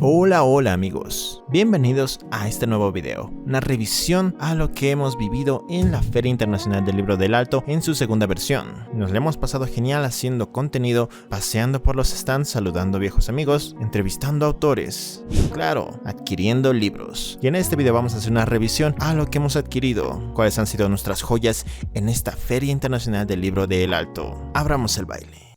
Hola amigos, bienvenidos a este nuevo video, una revisión a lo que hemos vivido en la Feria Internacional del Libro del Alto en su segunda versión. Nos la hemos pasado genial haciendo contenido, paseando por los stands, saludando viejos amigos, entrevistando autores y claro, adquiriendo libros. Y en este video vamos a hacer una revisión a lo que hemos adquirido, cuáles han sido nuestras joyas en esta Feria Internacional del Libro del Alto. Abramos el baile.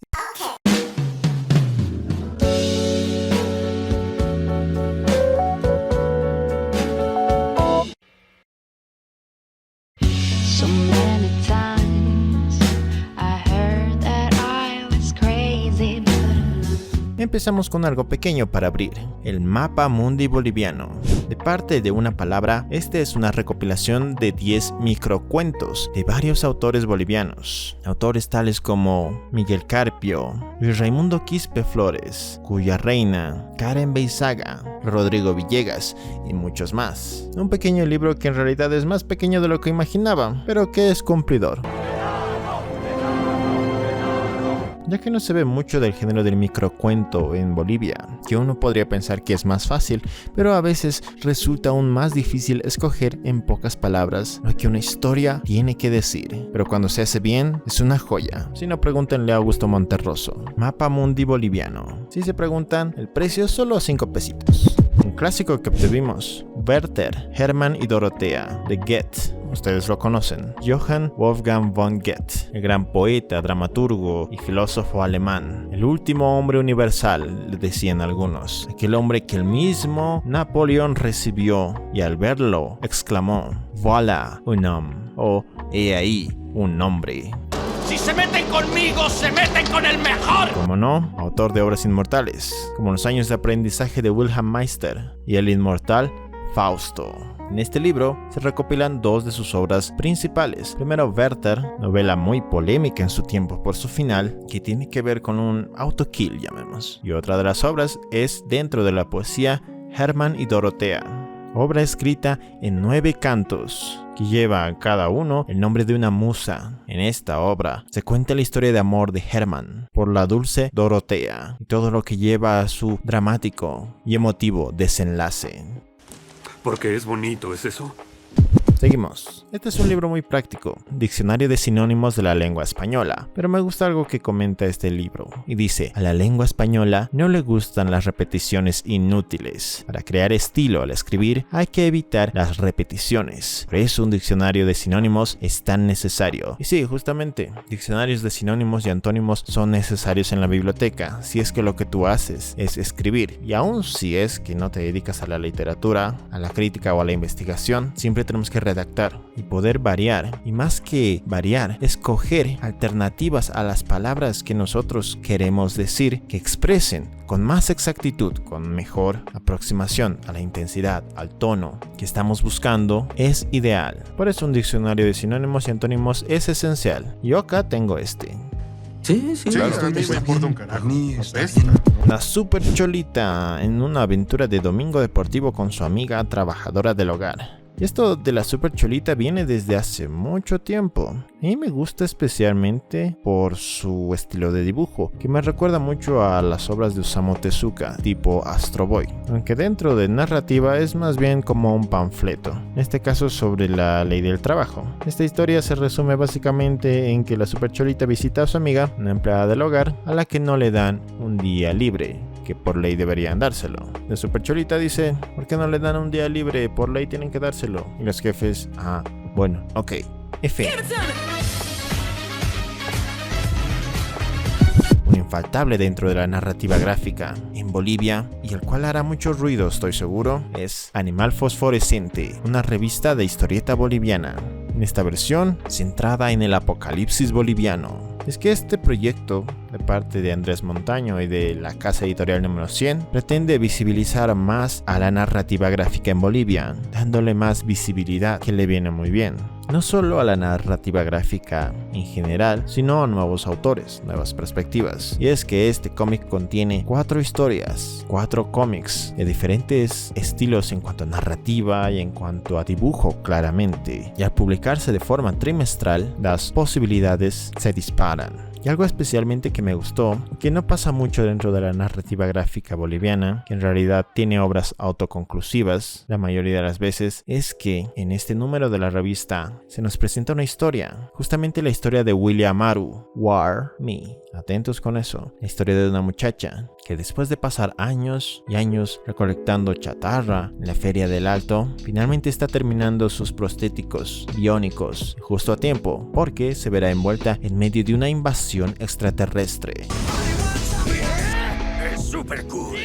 Empezamos con algo pequeño para abrir, el Mapa Mundi Boliviano. De parte de una palabra, este es una recopilación de 10 microcuentos de varios autores bolivianos. Autores tales como Miguel Carpio, Luis Raimundo Quispe Flores, Cuya Reina, Karen Beizaga, Rodrigo Villegas y muchos más. Un pequeño libro que en realidad es más pequeño de lo que imaginaba, pero que es cumplidor. Ya que no se ve mucho del género del microcuento en Bolivia, que uno podría pensar que es más fácil, pero a veces resulta aún más difícil escoger en pocas palabras lo que una historia tiene que decir. Pero cuando se hace bien, es una joya. Si no, pregúntenle a Augusto Monterroso. Mapa Mundi Boliviano. Si se preguntan, el precio es solo 5 pesitos. Un clásico que obtuvimos, Werther, Hermann y Dorothea, de Goethe. Ustedes lo conocen, Johann Wolfgang von Goethe, el gran poeta, dramaturgo y filósofo alemán. El último hombre universal, le decían algunos. Aquel hombre que el mismo Napoleón recibió y al verlo exclamó, voilà un homme, o he ahí un hombre. Si se meten conmigo, se meten con el mejor. Como no, autor de obras inmortales, como Los años de aprendizaje de Wilhelm Meister y el inmortal Fausto. En este libro se recopilan dos de sus obras principales. Primero, Werther, novela muy polémica en su tiempo por su final, que tiene que ver con un autokill, llamemos. Y otra de las obras es dentro de la poesía Hermann y Dorothea, obra escrita en 9 cantos, que lleva a cada uno el nombre de una musa. En esta obra se cuenta la historia de amor de Hermann por la dulce Dorothea y todo lo que lleva a su dramático y emotivo desenlace. Porque es bonito, ¿es eso? Seguimos. Este es un libro muy práctico, diccionario de sinónimos de la lengua española, pero me gusta algo que comenta este libro, y dice, a la lengua española no le gustan las repeticiones inútiles. Para crear estilo al escribir hay que evitar las repeticiones. Por eso un diccionario de sinónimos es tan necesario. Y sí, justamente, diccionarios de sinónimos y antónimos son necesarios en la biblioteca, si es que lo que tú haces es escribir. Y aún si es que no te dedicas a la literatura, a la crítica o a la investigación, siempre tenemos que redactar y poder variar, y más que variar, escoger alternativas a las palabras que nosotros queremos decir, que expresen con más exactitud, con mejor aproximación a la intensidad, al tono que estamos buscando, es ideal. Por eso un diccionario de sinónimos y antónimos es esencial. Yo acá tengo este. Sí, claro, a mí me importa un carajo. Una super cholita en una aventura de domingo deportivo con su amiga trabajadora del hogar. Y esto de la super cholita viene desde hace mucho tiempo. Y me gusta especialmente por su estilo de dibujo, que me recuerda mucho a las obras de Osamu Tezuka, tipo Astro Boy. Aunque dentro de narrativa es más bien como un panfleto, en este caso sobre la ley del trabajo. Esta historia se resume básicamente en que la super cholita visita a su amiga, una empleada del hogar, a la que no le dan un día libre, que por ley deberían dárselo. La supercholita dice, ¿por qué no le dan un día libre? Por ley tienen que dárselo. Y los jefes, bueno, ok, F. Un infaltable dentro de la narrativa gráfica en Bolivia, y el cual hará mucho ruido, estoy seguro, es Animal Fosforescente, una revista de historieta boliviana. En esta versión, centrada en el apocalipsis boliviano. Es que este proyecto, de parte de Andrés Montaño y de la casa editorial número 100, pretende visibilizar más a la narrativa gráfica en Bolivia, dándole más visibilidad, que le viene muy bien. No solo a la narrativa gráfica en general, sino a nuevos autores, nuevas perspectivas. Y es que este cómic contiene 4 historias, 4 cómics de diferentes estilos en cuanto a narrativa y en cuanto a dibujo claramente. Y al publicarse de forma trimestral, las posibilidades se disparan. Y algo especialmente que me gustó, que no pasa mucho dentro de la narrativa gráfica boliviana, que en realidad tiene obras autoconclusivas la mayoría de las veces, es que en este número de la revista se nos presenta una historia, justamente la historia de William Amaru, War Me. Atentos con eso, la historia de una muchacha que después de pasar años y años recolectando chatarra en la Feria del Alto, finalmente está terminando sus prostéticos biónicos justo a tiempo, porque se verá envuelta en medio de una invasión extraterrestre. ¡Es súper cool!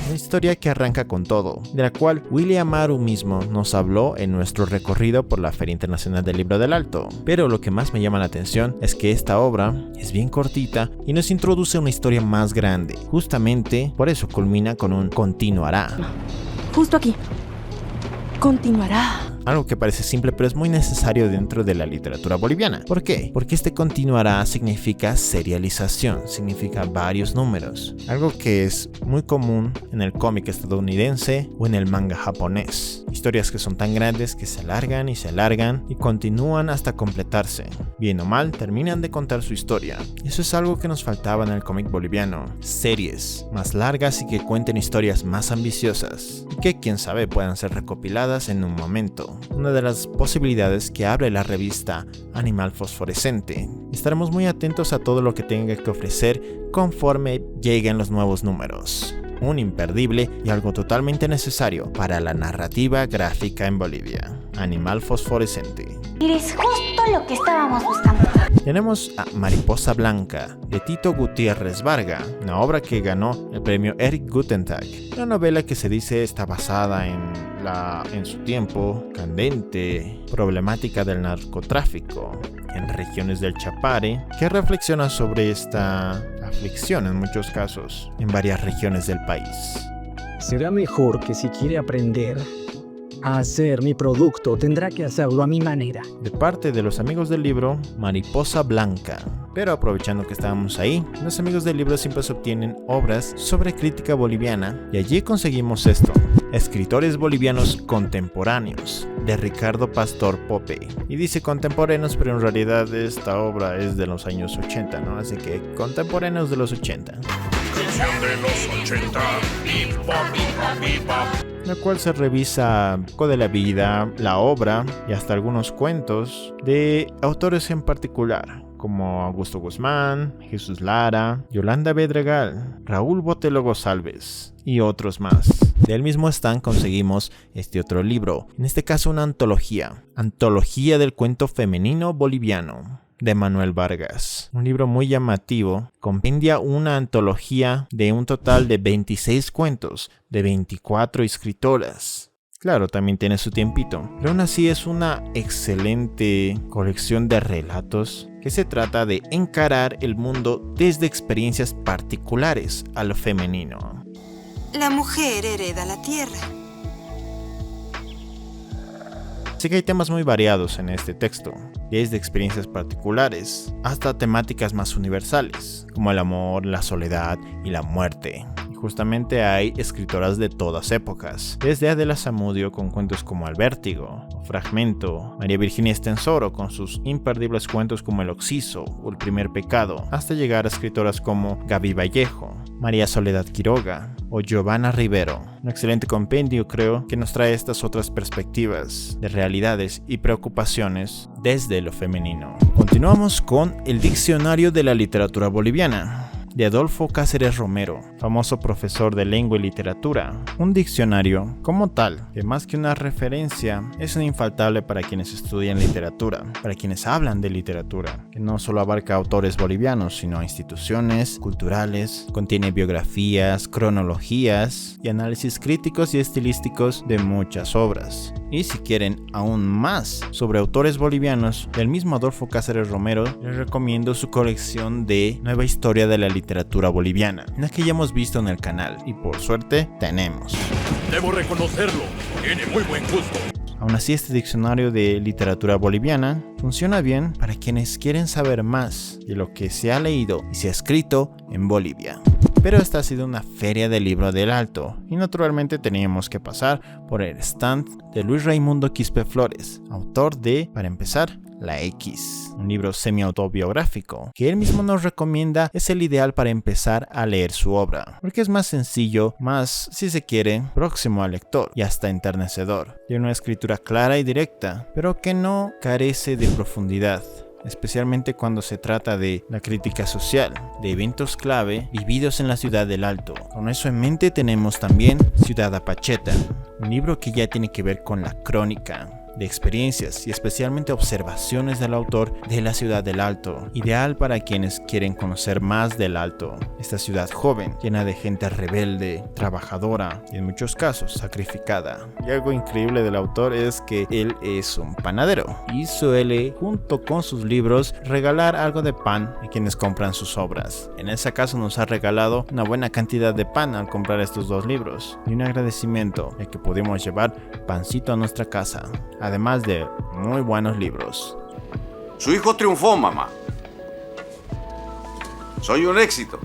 Una historia que arranca con todo, de la cual William Amaru mismo nos habló en nuestro recorrido por la Feria Internacional del Libro del Alto. Pero lo que más me llama la atención es que esta obra es bien cortita y nos introduce una historia más grande. Justamente por eso culmina con un continuará. Justo aquí. Continuará. Algo que parece simple pero es muy necesario dentro de la literatura boliviana. ¿Por qué? Porque este continuará significa serialización, significa varios números. Algo que es muy común en el cómic estadounidense o en el manga japonés. Historias que son tan grandes que se alargan y continúan hasta completarse. Bien o mal, terminan de contar su historia. Eso es algo que nos faltaba en el cómic boliviano. Series más largas y que cuenten historias más ambiciosas. Y que quién sabe puedan ser recopiladas en un momento. Una de las posibilidades que abre la revista Animal Fosforescente. Estaremos muy atentos a todo lo que tenga que ofrecer conforme lleguen los nuevos números. Un imperdible y algo totalmente necesario para la narrativa gráfica en Bolivia. Animal Fosforescente. Eres justo lo que estábamos buscando. Tenemos a Mariposa Blanca, de Tito Gutiérrez Varga, una obra que ganó el premio Eric Gutentag. Una novela que se dice está basada en su tiempo candente problemática del narcotráfico en regiones del Chapare, que reflexiona sobre esta aflicción en muchos casos en varias regiones del país. Será mejor que si quiere aprender a hacer mi producto, tendrá que hacerlo a mi manera. De parte de los amigos del libro, Mariposa Blanca. Pero aprovechando que estábamos ahí, los amigos del libro siempre se obtienen obras sobre crítica boliviana y allí conseguimos esto. Escritores bolivianos contemporáneos, de Ricardo Pastor Pope. Y dice contemporáneos, pero en realidad esta obra es de los años 80, ¿no? Así que contemporáneos de los 80. Canción de los 80. Hip hop, hip hop. La cual se revisa un poco de la vida, la obra y hasta algunos cuentos de autores en particular, como Augusto Guzmán, Jesús Lara, Yolanda Bedregal, Raúl Botelho González y otros más. Del mismo stand conseguimos este otro libro, en este caso una antología del cuento femenino boliviano, de Manuel Vargas. Un libro muy llamativo, compendia una antología de un total de 26 cuentos de 24 escritoras. Claro, también tiene su tiempito, pero aún así es una excelente colección de relatos que se trata de encarar el mundo desde experiencias particulares a lo femenino. La mujer hereda la tierra. Así que hay temas muy variados en este texto, desde experiencias particulares hasta temáticas más universales, como el amor, la soledad y la muerte. Y justamente hay escritoras de todas épocas, desde Adela Zamudio con cuentos como El Vértigo, o Fragmento, María Virginia Estensoro con sus imperdibles cuentos como El Oxiso o El Primer Pecado, hasta llegar a escritoras como Gaby Vallejo, María Soledad Quiroga o Giovanna Rivero. Un excelente compendio, creo, que nos trae estas otras perspectivas de realidades y preocupaciones desde lo femenino. Continuamos con el Diccionario de la Literatura Boliviana, de Adolfo Cáceres Romero, famoso profesor de lengua y literatura. Un diccionario, como tal, que más que una referencia, es un infaltable para quienes estudian literatura, para quienes hablan de literatura, que no solo abarca autores bolivianos, sino instituciones culturales, contiene biografías, cronologías y análisis críticos y estilísticos de muchas obras. Y si quieren aún más sobre autores bolivianos, del mismo Adolfo Cáceres Romero, les recomiendo su colección de Nueva Historia de la Literatura Boliviana, la que ya hemos visto en el canal, y por suerte tenemos. Debo reconocerlo, tiene muy buen gusto. Aún así, este diccionario de literatura boliviana funciona bien para quienes quieren saber más de lo que se ha leído y se ha escrito en Bolivia. pero esta ha sido una feria del libro del Alto y naturalmente teníamos que pasar por el stand de Luis Raimundo Quispe Flores, autor de, para empezar, La X, un libro semi-autobiográfico que él mismo nos recomienda es el ideal para empezar a leer su obra, porque es más sencillo, más, si se quiere, próximo al lector y hasta enternecedor. Tiene una escritura clara y directa, pero que no carece de profundidad, especialmente cuando se trata de la crítica social, de eventos clave vividos en la ciudad del Alto. Con eso en mente tenemos también Ciudad Apacheta, un libro que ya tiene que ver con la crónica de experiencias y especialmente observaciones del autor de la ciudad del Alto, ideal para quienes quieren conocer más del Alto, esta ciudad joven, llena de gente rebelde, trabajadora y en muchos casos sacrificada. Y algo increíble del autor es que él es un panadero y suele, junto con sus libros, regalar algo de pan a quienes compran sus obras. En ese caso nos ha regalado una buena cantidad de pan al comprar estos 2 libros y un agradecimiento de que pudimos llevar pancito a nuestra casa, además de muy buenos libros. Su hijo triunfó, mamá. Soy un éxito.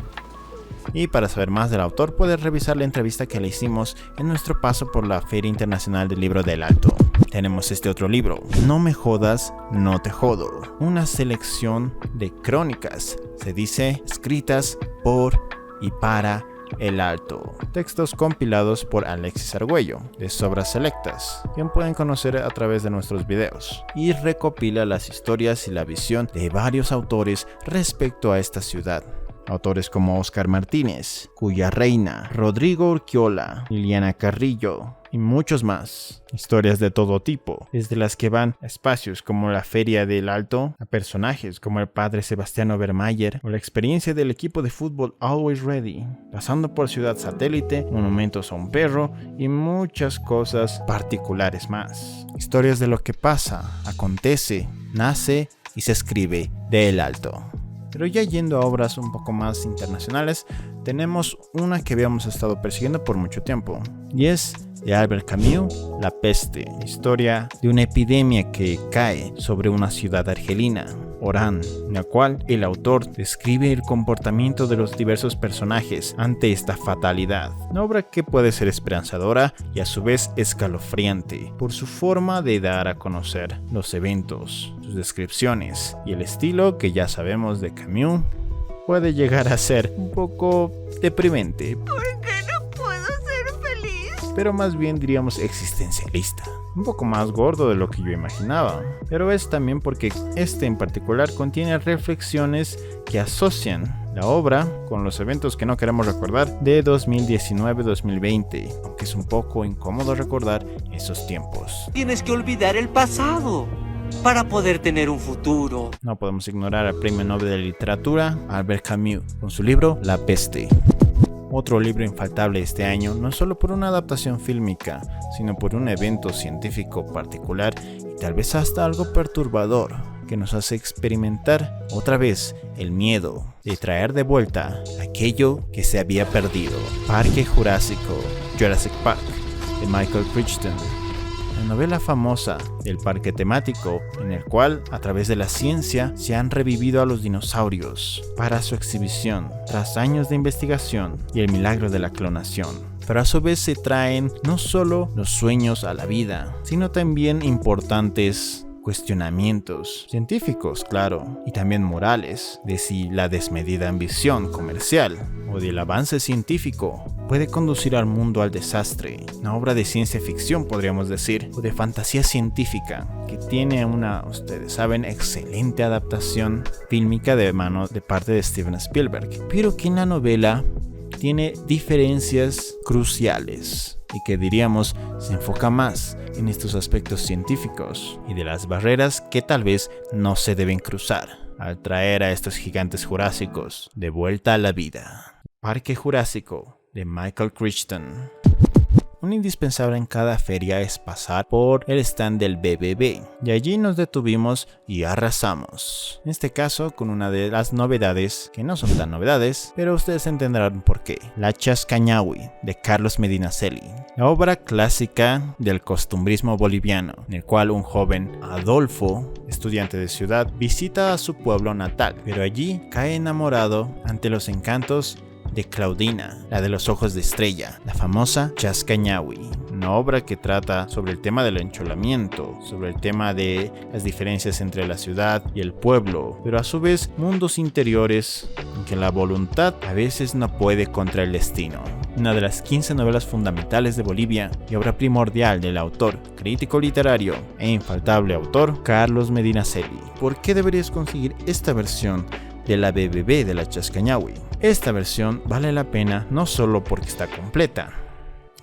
Y para saber más del autor, puedes revisar la entrevista que le hicimos en nuestro paso por la Feria Internacional del Libro del Alto. Tenemos este otro libro, No me jodas, no te jodo. Una selección de crónicas, se dice, escritas por y para el Alto. Textos compilados por Alexis Argüello, de Sobras Selectas, quien pueden conocer a través de nuestros videos, y recopila las historias y la visión de varios autores respecto a esta ciudad. Autores como Óscar Martínez, Cuya Reina, Rodrigo Urquiola, Liliana Carrillo y muchos más. Historias de todo tipo, desde las que van a espacios como la Feria del Alto, a personajes como el padre Sebastián Obermayer o la experiencia del equipo de fútbol Always Ready, pasando por Ciudad Satélite, monumentos a un perro y muchas cosas particulares más. Historias de lo que pasa, acontece, nace y se escribe del Alto. Pero ya yendo a obras un poco más internacionales, tenemos una que habíamos estado persiguiendo por mucho tiempo, y es de Albert Camus, La Peste, historia de una epidemia que cae sobre una ciudad argelina, Orán, en la cual el autor describe el comportamiento de los diversos personajes ante esta fatalidad. Una obra que puede ser esperanzadora y a su vez escalofriante por su forma de dar a conocer los eventos, sus descripciones y el estilo que ya sabemos de Camus puede llegar a ser un poco deprimente. ¿Por qué no puedo ser feliz? Pero más bien diríamos existencialista. Un poco más gordo de lo que yo imaginaba, pero es también porque este en particular contiene reflexiones que asocian la obra con los eventos que no queremos recordar de 2019-2020, aunque es un poco incómodo recordar esos tiempos. Tienes que olvidar el pasado para poder tener un futuro. No podemos ignorar al Premio Nobel de Literatura Albert Camus con su libro La Peste. Otro libro infaltable este año, no solo por una adaptación fílmica, sino por un evento científico particular y tal vez hasta algo perturbador, que nos hace experimentar otra vez el miedo de traer de vuelta aquello que se había perdido. Parque Jurásico, Jurassic Park, de Michael Crichton. La novela famosa del parque temático en el cual a través de la ciencia se han revivido a los dinosaurios para su exhibición tras años de investigación y el milagro de la clonación. Pero a su vez se traen no solo los sueños a la vida, sino también importantes cuestionamientos científicos, claro, y también morales, de si la desmedida ambición comercial o del avance científico puede conducir al mundo al desastre. Una obra de ciencia ficción, podríamos decir, o de fantasía científica, que tiene una, ustedes saben, excelente adaptación fílmica de parte de Steven Spielberg, pero que en la novela tiene diferencias cruciales y que diríamos se enfoca más en estos aspectos científicos y de las barreras que tal vez no se deben cruzar al traer a estos gigantes jurásicos de vuelta a la vida. Parque Jurásico de Michael Crichton. Un indispensable en cada feria es pasar por el stand del BBB, y allí nos detuvimos y arrasamos. En este caso con una de las novedades, que no son tan novedades, pero ustedes entenderán por qué. La Chascañahui, de Carlos Medinaceli. La obra clásica del costumbrismo boliviano, en el cual un joven Adolfo, estudiante de ciudad, visita a su pueblo natal, pero allí cae enamorado ante los encantos de Claudina, la de los ojos de estrella, la famosa Chascañahui, una obra que trata sobre el tema del encholamiento, sobre el tema de las diferencias entre la ciudad y el pueblo, pero a su vez mundos interiores en que la voluntad a veces no puede contra el destino. Una de las 15 novelas fundamentales de Bolivia y obra primordial del autor, crítico literario e infaltable autor Carlos Medinaceli. ¿Por qué deberías conseguir esta versión de la BBB de la Chascañahui? Esta versión vale la pena no solo porque está completa,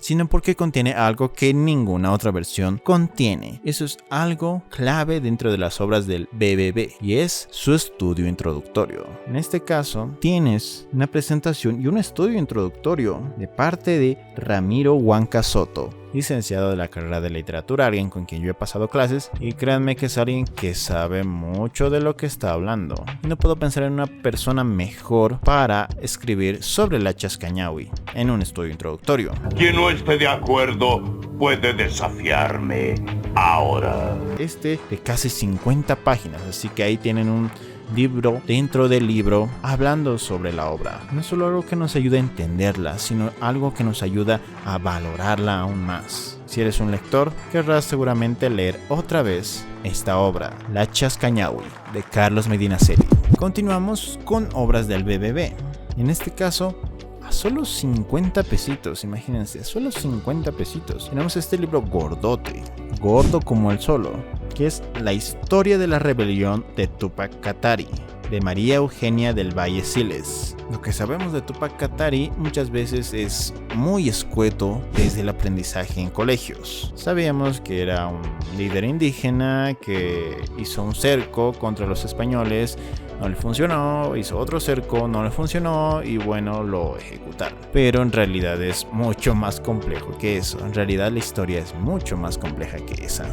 sino porque contiene algo que ninguna otra versión contiene. Eso es algo clave dentro de las obras del BBB y es su estudio introductorio. En este caso, tienes una presentación y un estudio introductorio de parte de Ramiro Huanca Soto, licenciado de la carrera de literatura, alguien con quien yo he pasado clases, y créanme que es alguien que sabe mucho de lo que está hablando. Y no puedo pensar en una persona mejor para escribir sobre la Chascañahui en un estudio introductorio. Quien no esté de acuerdo puede desafiarme ahora. De casi 50 páginas, así que ahí tienen un libro dentro del libro hablando sobre la obra. No es solo algo que nos ayuda a entenderla, sino algo que nos ayuda a valorarla aún más. Si eres un lector, querrás seguramente leer otra vez esta obra, La Chascañahui, de Carlos Medinaceli. Continuamos con obras del BBB. En este caso, a solo 50 pesitos, imagínense, solo 50 pesitos. Tenemos este libro gordote, gordo como el solo, que es La historia de la rebelión de Túpac Katari, de María Eugenia del Valle Siles. Lo que sabemos de Túpac Katari muchas veces es muy escueto desde el aprendizaje en colegios. Sabíamos que era un líder indígena que hizo un cerco contra los españoles, no le funcionó, hizo otro cerco, no le funcionó y bueno, lo ejecutaron. Pero en realidad es mucho más complejo que eso. En realidad la historia es mucho más compleja que esa.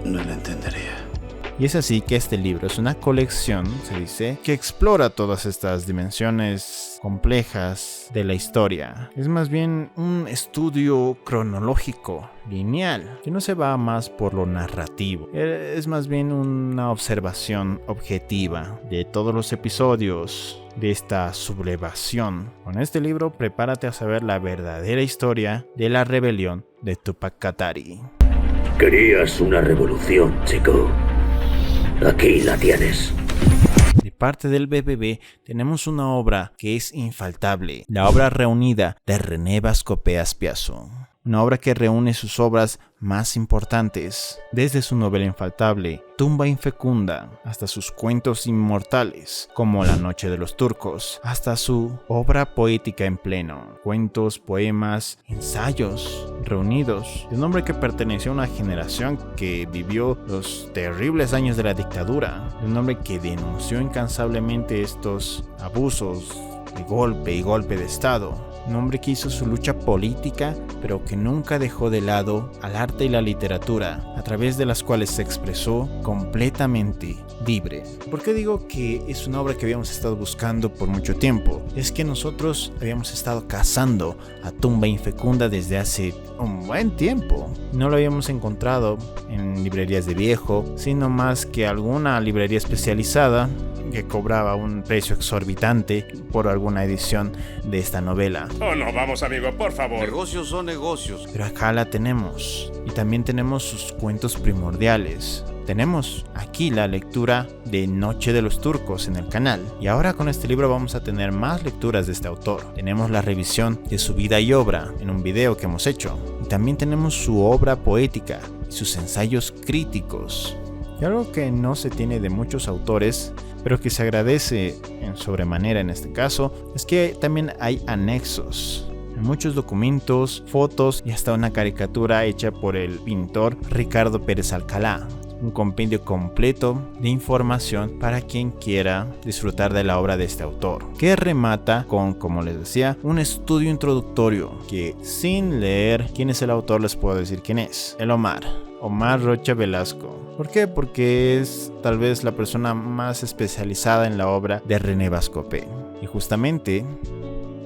No la entendería. Y es así que este libro es una colección, se dice, que explora todas estas dimensiones complejas de la historia. Es más bien un estudio cronológico, lineal, que no se va más por lo narrativo. Es más bien una observación objetiva de todos los episodios de esta sublevación. Con este libro, prepárate a saber la verdadera historia de la rebelión de Túpac Katari. Querías una revolución, chico. Aquí la tienes. De parte del BBB tenemos una obra que es infaltable, la obra reunida de René Bascopé Spiasso. Una obra que reúne sus obras más importantes, desde su novela infaltable, Tumba Infecunda, hasta sus cuentos inmortales, como La Noche de los Turcos, hasta su obra poética en pleno, cuentos, poemas, ensayos reunidos, de un hombre que perteneció a una generación que vivió los terribles años de la dictadura, de un hombre que denunció incansablemente estos abusos de golpe y golpe de Estado. Un hombre que hizo su lucha política, pero que nunca dejó de lado al arte y la literatura, a través de las cuales se expresó completamente libre. ¿Por qué digo que es una obra que habíamos estado buscando por mucho tiempo? Es que nosotros habíamos estado cazando a Tumba Infecunda desde hace un buen tiempo. No lo habíamos encontrado en librerías de viejo, sino más que alguna librería especializada que cobraba un precio exorbitante por alguna edición de esta novela. Oh, no, vamos, amigo, por favor. Negocios son negocios. Pero acá la tenemos. Y también tenemos sus cuentos primordiales. Tenemos aquí la lectura de Noche de los Turcos en el canal. Y ahora con este libro vamos a tener más lecturas de este autor. Tenemos la revisión de su vida y obra en un video que hemos hecho. Y también tenemos su obra poética y sus ensayos críticos. Y algo que no se tiene de muchos autores, pero que se agradece en sobremanera en este caso, es que también hay anexos. Muchos documentos, fotos y hasta una caricatura hecha por el pintor Ricardo Pérez Alcalá. Un compendio completo de información para quien quiera disfrutar de la obra de este autor, que remata con, como les decía, un estudio introductorio que sin leer quién es el autor les puedo decir quién es. El Omar Rocha Velasco. ¿Por qué? Porque es tal vez la persona más especializada en la obra de René Bascopé. Y justamente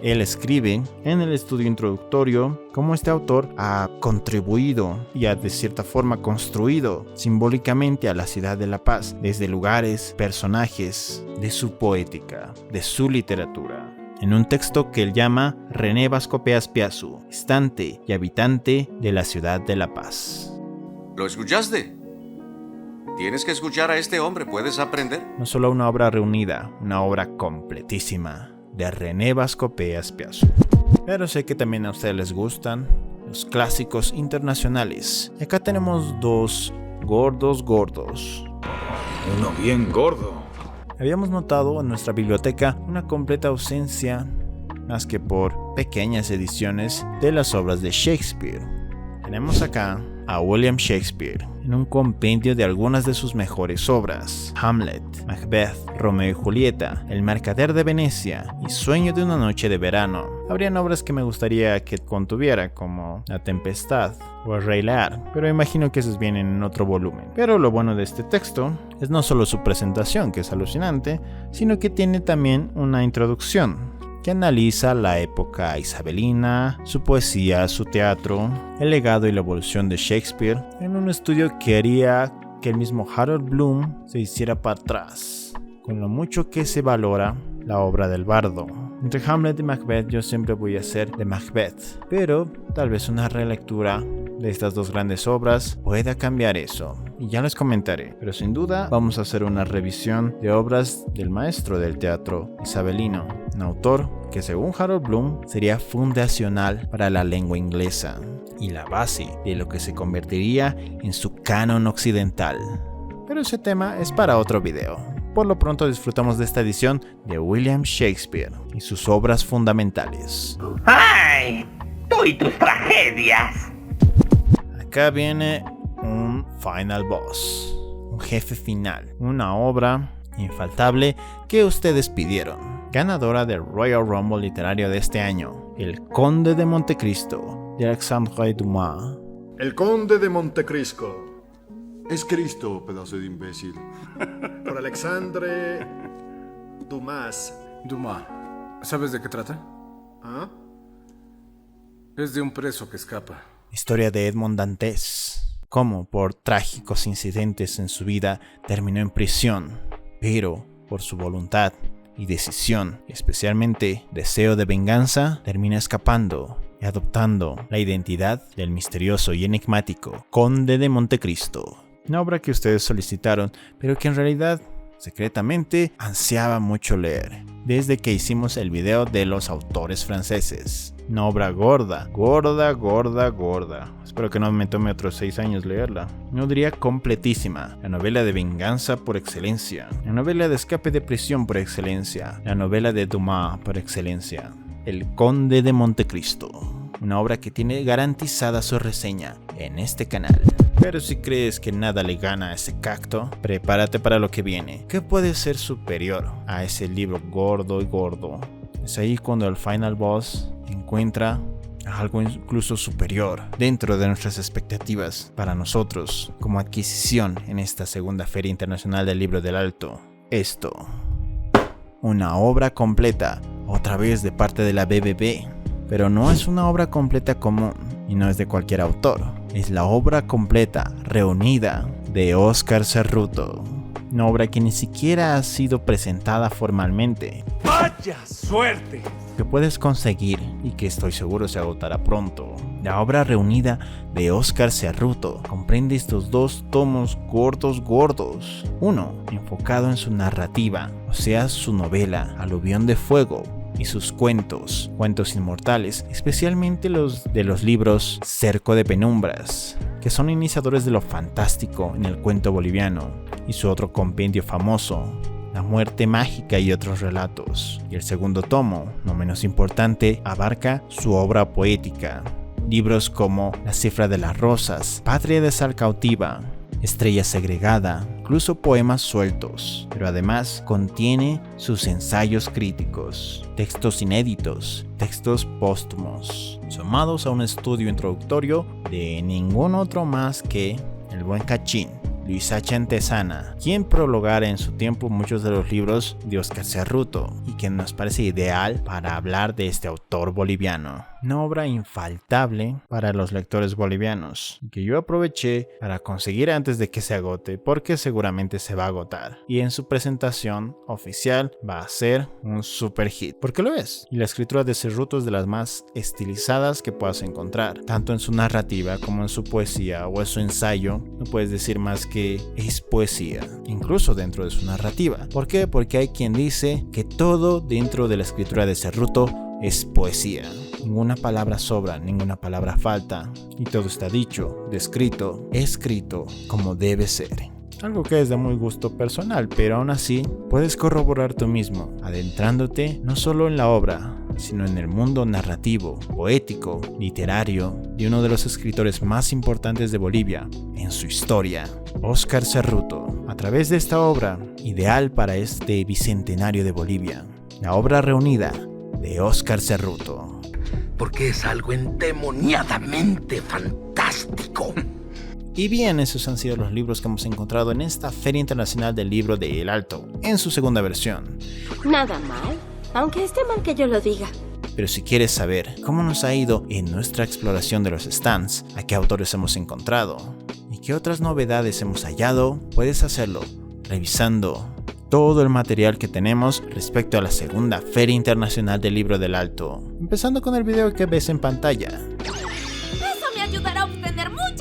él escribe en el estudio introductorio cómo este autor ha contribuido y ha de cierta forma construido simbólicamente a la ciudad de La Paz desde lugares, personajes de su poética, de su literatura. en un texto que él llama René Vascopeas Piazu, estante y habitante de la ciudad de La Paz. ¿Lo escuchaste? Tienes que escuchar a este hombre, puedes aprender. No solo una obra reunida, una obra completísima de René Vascopeas Piazu. Pero sé que también a ustedes les gustan los clásicos internacionales. Y acá tenemos dos gordos. Uno bien gordo. Habíamos notado en nuestra biblioteca una completa ausencia, más que por pequeñas ediciones, de las obras de Shakespeare. Tenemos acá a William Shakespeare en un compendio de algunas de sus mejores obras: Hamlet, Macbeth, Romeo y Julieta, El Mercader de Venecia y Sueño de una noche de verano. Habrían obras que me gustaría que contuviera, como La Tempestad o El Rey Lear, pero imagino que esas vienen en otro volumen. Pero lo bueno de este texto es no solo su presentación, que es alucinante, sino que tiene también una introducción que analiza la época isabelina, su poesía, su teatro, el legado y la evolución de Shakespeare, en un estudio que haría que el mismo Harold Bloom se hiciera para atrás, con lo mucho que se valora la obra del bardo. Entre Hamlet y Macbeth yo siempre voy a ser de Macbeth, pero tal vez una relectura de estas dos grandes obras pueda cambiar eso, y ya les comentaré. Pero sin duda vamos a hacer una revisión de obras del maestro del teatro isabelino, un autor que según Harold Bloom sería fundacional para la lengua inglesa y la base de lo que se convertiría en su canon occidental. Pero ese tema es para otro video. Por lo pronto disfrutamos de esta edición de William Shakespeare y sus obras fundamentales. ¡Ay! ¡Tú y tus tragedias! Acá viene un final boss, un jefe final, una obra infaltable que ustedes pidieron. Ganadora del Royal Rumble literario de este año, El Conde de Montecristo, de Alexandre Dumas. El Conde de Montecristo. Es Cristo, pedazo de imbécil. Por Alexandre Dumas. Dumas, ¿sabes de qué trata? ¿Ah? Es de un preso que escapa. Historia de Edmond Dantes, cómo por trágicos incidentes en su vida terminó en prisión, pero por su voluntad y decisión, especialmente deseo de venganza, termina escapando y adoptando la identidad del misterioso y enigmático Conde de Montecristo. Una obra que ustedes solicitaron, pero que en realidad secretamente ansiaba mucho leer, desde que hicimos el video de los autores franceses. Una obra gorda. Espero que no me tome otros 6 años leerla. No diría completísima. La novela de venganza por excelencia. La novela de escape de prisión por excelencia. La novela de Dumas por excelencia. El Conde de Montecristo. Una obra que tiene garantizada su reseña en este canal. Pero si crees que nada le gana a ese cacto, prepárate para lo que viene. ¿Qué puede ser superior a ese libro gordo? Es ahí cuando el final boss encuentra algo incluso superior dentro de nuestras expectativas para nosotros como adquisición en esta segunda Feria Internacional del Libro del Alto. Esto, una obra completa, otra vez de parte de la BBB, pero no es una obra completa común y no es de cualquier autor. Es la obra completa, reunida, de Óscar Cerruto. Una obra que ni siquiera ha sido presentada formalmente. ¡Vaya suerte! Que puedes conseguir y que estoy seguro se agotará pronto. La obra reunida de Óscar Cerruto comprende estos 2 tomos gordos. Uno enfocado en su narrativa, o sea, su novela Aluvión de Fuego, y sus cuentos inmortales, especialmente los de los libros Cerco de Penumbras, que son iniciadores de lo fantástico en el cuento boliviano, y su otro compendio famoso, La Muerte Mágica y otros relatos. Y el segundo tomo, no menos importante, abarca su obra poética. Libros como La Cifra de las Rosas, Patria de Sal Cautiva, Estrella Segregada, incluso poemas sueltos, pero además contiene sus ensayos críticos, textos inéditos, textos póstumos, sumados a un estudio introductorio de ningún otro más que el buen Cachín, Luis H. Antezana, quien prologara en su tiempo muchos de los libros de Óscar Cerruto y quien nos parece ideal para hablar de este autor boliviano. una obra infaltable para los lectores bolivianos, que yo aproveché para conseguir antes de que se agote, porque seguramente se va a agotar, y en su presentación oficial va a ser un super hit, porque lo es, y la escritura de Cerruto es de las más estilizadas que puedas encontrar, tanto en su narrativa como en su poesía o en su ensayo. No puedes decir más que es poesía, incluso dentro de su narrativa. ¿Por qué? Porque hay quien dice que todo dentro de la escritura de Cerruto es poesía. Ninguna palabra sobra, ninguna palabra falta, y todo está dicho, descrito, escrito como debe ser. Algo que es de muy gusto personal, pero aún así puedes corroborar tú mismo, adentrándote no solo en la obra, sino en el mundo narrativo, poético, literario de uno de los escritores más importantes de Bolivia en su historia, Óscar Cerruto, a través de esta obra ideal para este bicentenario de Bolivia, la obra reunida de Óscar Cerruto. Porque es algo endemoniadamente fantástico. Y bien, esos han sido los libros que hemos encontrado en esta Feria Internacional del Libro de El Alto, en su segunda versión. Nada mal, aunque esté mal que yo lo diga. Pero si quieres saber cómo nos ha ido en nuestra exploración de los stands, a qué autores hemos encontrado y qué otras novedades hemos hallado, puedes hacerlo revisando todo el material que tenemos respecto a la segunda Feria Internacional del Libro del Alto, empezando con el video que ves en pantalla. Eso me ayudará a obtener mucha